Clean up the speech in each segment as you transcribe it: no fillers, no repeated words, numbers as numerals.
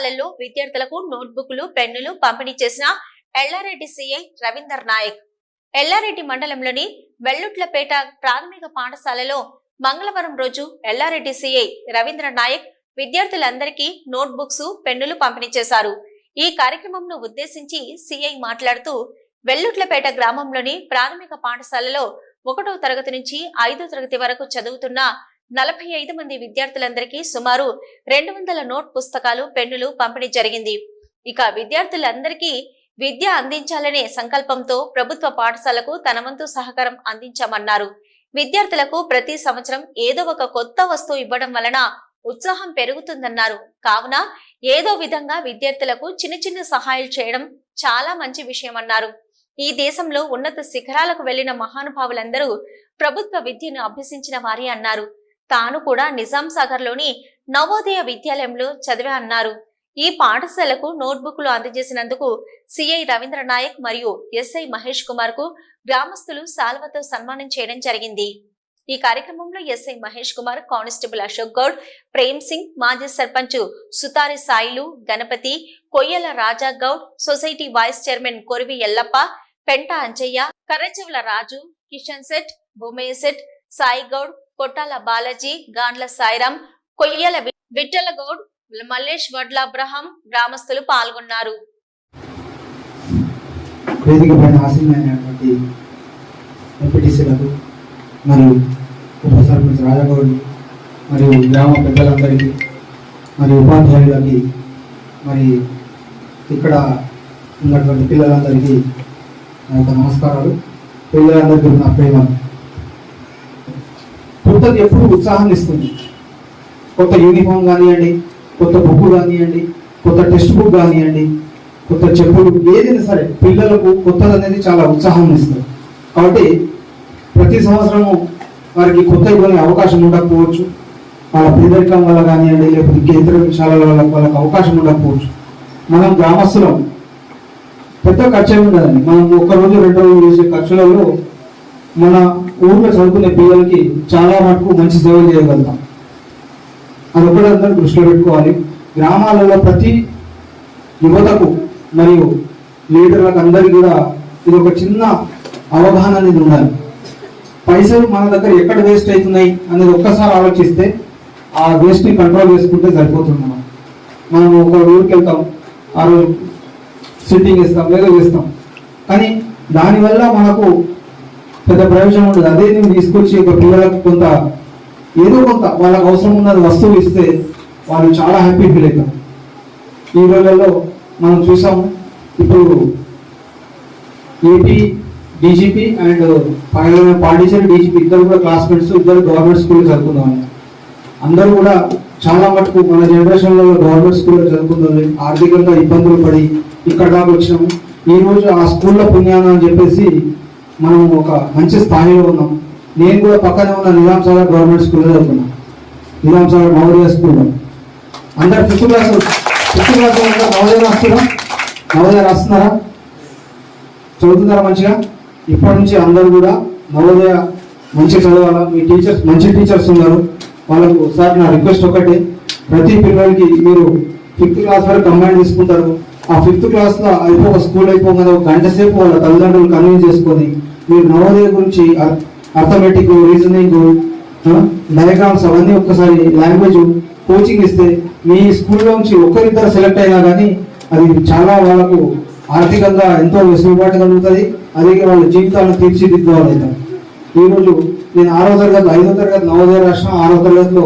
పాఠశాలల్లో విద్యార్థులకు నోట్బుక్లు, పెన్నులు పంపిణీ చేసిన ఎల్లారెడ్డి సీఐ రవీందర్ నాయక్. ఎల్లారెడ్డి మండలంలోని వెల్లుట్లపేట ప్రాథమిక పాఠశాలలో మంగళవారం రోజు ఎల్లారెడ్డి సీఐ రవీంద్ర నాయక్ విద్యార్థులందరికీ నోట్బుక్స్, పెన్నులు పంపిణీ చేశారు. ఈ కార్యక్రమంను ఉద్దేశించి సీఐ మాట్లాడుతూ, వెల్లుట్లపేట గ్రామంలోని ప్రాథమిక పాఠశాలలో 1వ తరగతి నుంచి 5వ తరగతి వరకు చదువుతున్న 45 మంది విద్యార్థులందరికీ సుమారు 200 నోట్ పుస్తకాలు, పెన్నులు పంపిణీ జరిగింది. ఇక విద్యార్థులందరికీ విద్య అందించాలనే సంకల్పంతో ప్రభుత్వ పాఠశాలకు తన వంతు సహకారం అందించామన్నారు. విద్యార్థులకు ప్రతి సంవత్సరం ఏదో ఒక కొత్త వస్తువు ఇవ్వడం వలన ఉత్సాహం పెరుగుతుందన్నారు. కావున ఏదో విధంగా విద్యార్థులకు చిన్న చిన్న సహాయాలు చేయడం చాలా మంచి విషయం అన్నారు. ఈ దేశంలో ఉన్నత శిఖరాలకు వెళ్లిన మహానుభావులందరూ ప్రభుత్వ విద్యను అభ్యసించిన వారి అన్నారు. తాను కూడా నిజాం సాగర్ లోని నవోదయ విద్యాలయంలో చదివా అన్నారు. ఈ పాఠశాలకు నోట్బుక్లు అందజేసినందుకు సిఐ రవీంద్ర నాయక్ మరియు ఎస్ఐ మహేష్ కుమార్ కు గ్రామస్తులు శాల్వతో సన్మానం చేయడం జరిగింది. ఈ కార్యక్రమంలో ఎస్ఐ మహేష్ కుమార్, కానిస్టేబుల్ అశోక్ గౌడ్, ప్రేమ్ సింగ్, మాజీ సర్పంచ్ సుతారి సాయిలు, గణపతి, కొయ్యల రాజా గౌడ్, సొసైటీ వైస్ చైర్మన్ కొరివి ఎల్లప్ప, పెంట అంజయ్య, కర్రచెవుల రాజు, కిషన్ సెట్, భూమయ్య సెట్, సాయి గౌడ్, కొట్టాల బాలాజీ, గాండ్ల సాయిరాం, కొయ్యల విఠల గౌడ్, మల్లేష్ వడ్ల అబ్రహం గ్రామస్తులు పాల్గొన్నారు. వేదికపైన ఆసీనమైనటువంటి ఎంపీటీసీలకు మరియు ఉప సర్పంచ్ రాజగౌడ్ మరియు గ్రామ పెద్దలందరికీ మరియు ఉపాధ్యాయులకి మరి ఇక్కడ ఉన్నటువంటి పిల్లలందరికీ నా యొక్క నమస్కారాలు. పిల్లలందరికీ నా ప్రేమ. కొత్తది ఎప్పుడు ఉత్సాహాన్ని ఇస్తుంది. కొత్త యూనిఫామ్ కానివ్వండి, కొత్త బుక్ కానివ్వండి, కొత్త టెక్స్ట్ బుక్ కానివ్వండి, కొత్త చెప్పులు, ఏదైనా సరే పిల్లలకు కొత్తది అనేది చాలా ఉత్సాహం ఇస్తుంది. కాబట్టి ప్రతి సంవత్సరము వారికి కొత్త ఇవ్వని అవకాశం ఉండకపోవచ్చు. వాళ్ళ పేదరికం వల్ల కానివ్వండి, లేకపోతే కేంద్ర విషయాల వల్ల వాళ్ళకి అవకాశం ఉండకపోవచ్చు. మనం గ్రామస్తులం, పెద్ద ఖర్చు ఉండదండి. మనం 1 రోజు 2 రోజులు చేసే ఖర్చులలో మన ఊళ్ళో చదువుకునే పిల్లలకి చాలా మటుకు మంచి సేవలు చేయగలుగుతాం. అది ఒకటి అందరూ దృష్టిలో పెట్టుకోవాలి. గ్రామాలలో ప్రతి యువతకు మరియు లీడర్లకు అందరికీ కూడా ఇది ఒక చిన్న అవగాహన అనేది ఉండాలి. పైసలు మన దగ్గర ఎక్కడ వేస్ట్ అవుతున్నాయి అనేది ఒక్కసారి ఆలోచిస్తే ఆ వేస్ట్ని కంట్రోల్ చేసుకుంటే సరిపోతుంది. మనం ఒక ఊరికి వెళ్తాం, ఆ రోజు సిట్టింగ్ ఇస్తాం, లేదా వేస్తాం, కానీ దానివల్ల మనకు పెద్ద ప్రయోజనం ఉండదు. అదే నేను తీసుకొచ్చి ఒక పిల్లలకు ఏదో కొంత వాళ్ళకు అవసరం ఉన్నది వస్తువులు ఇస్తే వాళ్ళు చాలా హ్యాపీ ఫీల్ అవుతారు. ఈ రోజుల్లో మనం చూసాము, ఇప్పుడు AP DGP and Pondicherry DGP ఇద్దరు కూడా క్లాస్మేట్స్, ఇద్దరు గవర్నమెంట్ స్కూల్లో చదువుకున్నాము. అందరూ కూడా చాలా మటుకు మన జనరేషన్లో గవర్నమెంట్ స్కూల్లో చదువుకున్నాము. ఆర్థికంగా ఇబ్బందులు పడి ఇక్కడ దాకా వచ్చినాము. ఈరోజు ఆ స్కూల్లో పుణ్యానం అని చెప్పేసి మనం ఒక మంచి స్థాయిలో ఉన్నాం. నేను కూడా పక్కనే ఉన్న నిజాం సాగర్ గవర్నమెంట్ స్కూల్లో చదువుకున్నాను. నిజాం సాగర్ నవోదయ స్కూల్లో అందరు 5th క్లాస్ నవోదయ రాస్తున్నారా? నవోదయ రాస్తున్నారా? చదువుతున్నారా మంచిగా? ఇప్పటి నుంచి అందరూ కూడా నవోదయ మంచిగా చదవాలా. మీ టీచర్స్ మంచి టీచర్స్ ఉన్నారు, వాళ్ళకు సార్ నా రిక్వెస్ట్ ఒకటే, ప్రతి పిల్లలకి మీరు 5th క్లాస్ వరకు కంబైన్ తీసుకుంటారు. ఆ 5th క్లాస్లో స్కూల్ అయిపోగానే ఒక గంట సేపు వాళ్ళ తల్లిదండ్రులు కన్విన్స్ చేసుకొని మీరు నవోదయ గురించి అర్థమెటిక్, రీజనింగ్, డయాగ్రామ్స్ అవన్నీ ఒక్కసారి లాంగ్వేజ్ కోచింగ్ ఇస్తే మీ స్కూల్లో నుంచి ఒక్కరిద్దరు సెలెక్ట్ అయినా కానీ అది చాలా వాళ్ళకు ఆర్థికంగా ఎంతో వెసులుబాటు కలుగుతుంది. అదే వాళ్ళ జీవితాలను తీర్చిదిద్దుకోగలుగుతారు. ఈరోజు నేను 6వ తరగతి 5వ తరగతి నవోదయ రాష్ట్రం 6వ తరగతిలో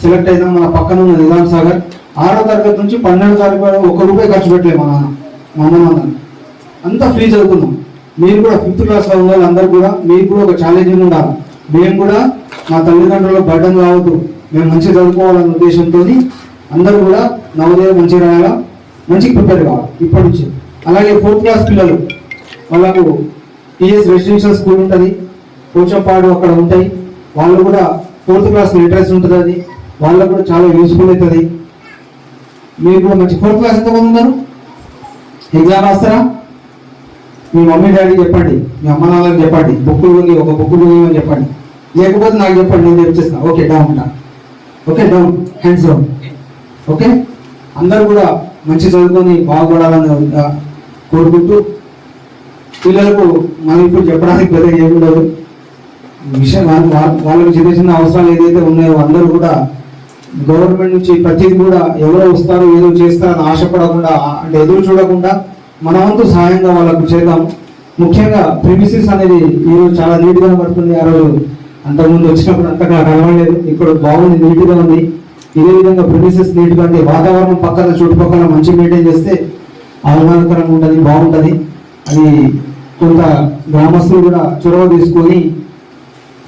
సెలెక్ట్ అయినా. మన పక్కన ఉన్న నిజాం సాగర్ 6వ తరగతి నుంచి 12వ తరగతి వరకు ₹1 ఖర్చు పెట్టలేదు మా అమ్మ అంతా ఫ్రీ చదువుకున్నాం. మీరు కూడా 5th క్లాస్లో ఉన్న వాళ్ళందరూ కూడా మీకు కూడా ఒక ఛాలెంజింగ్ ఉండాలి. మేము కూడా మా తల్లిదండ్రులకు బర్డన్ కావద్దు, మేము మంచిగా చదువుకోవాలన్న ఉద్దేశంతో అందరూ కూడా నవోదయ మంచిగా రాయాలా, మంచిగా ప్రిపేర్ కావాలి ఇప్పటి నుంచి. అలాగే 4th క్లాస్ పిల్లలు వాళ్ళకు టీఎస్ రెసిడెన్షియల్ స్కూల్ ఉంటుంది, పోచంపాడు అక్కడ ఉంటాయి. వాళ్ళు కూడా 4th క్లాస్ లిటరసీ ఉంటుంది, అది వాళ్ళకు కూడా చాలా యూస్ఫుల్ అవుతుంది. మీరు కూడా మంచి 4th క్లాస్ ఎంతమంది ఉన్నారు? ఎగ్జామ్ రాస్తారా? మీ మమ్మీ డాడీ చెప్పండి, మీ అమ్మ నాన్నలకు చెప్పండి, బుక్కులు కొని ఒక బుక్ కొనియమని చెప్పండి. లేకపోతే నాకు చెప్పండి, నేను తెప్పిస్తాను. Okay down, okay down, hands down. Okay అందరూ కూడా మంచి చదువుకొని బాగుపడాలని కోరుకుంటూ పిల్లలకు మనం ఇప్పుడు చెప్పడానికి పెద్దగా ఏముండదు విషయం వాళ్ళకి చిన్న చిన్న అవసరాలు ఏదైతే ఉన్నాయో అందరూ కూడా గవర్నమెంట్ నుంచి ప్రతిదీ కూడా ఎవరో వస్తారు ఏదో చేస్తారని ఆశపడకుండా అంటే ఎదురు చూడకుండా మన వంతు సహాయంగా వాళ్ళకు చేద్దాం. ముఖ్యంగా ప్రిమిసిస్ అనేది ఈరోజు చాలా నీట్గా పడుతుంది. ఆ రోజు అంతకుముందు వచ్చినప్పుడు అంతగా కనబడలేదు, ఇప్పుడు బాగుంది, నీట్గా ఉంది. ఇదే విధంగా ప్రిమిసిస్ నీట్గా అంటే వాతావరణం పక్కన చుట్టుపక్కల మంచి మెయింటైన్ చేస్తే ఆహ్లాదకరంగా ఉంటుంది, బాగుంటుంది. అది కొంత గ్రామస్తులు కూడా చొరవ తీసుకొని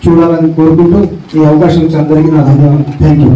చూడాలని కోరుకుంటూ ఈ అవకాశం ఇచ్చిన అందరికీ నా ధన్యవాదాలు. Thank you.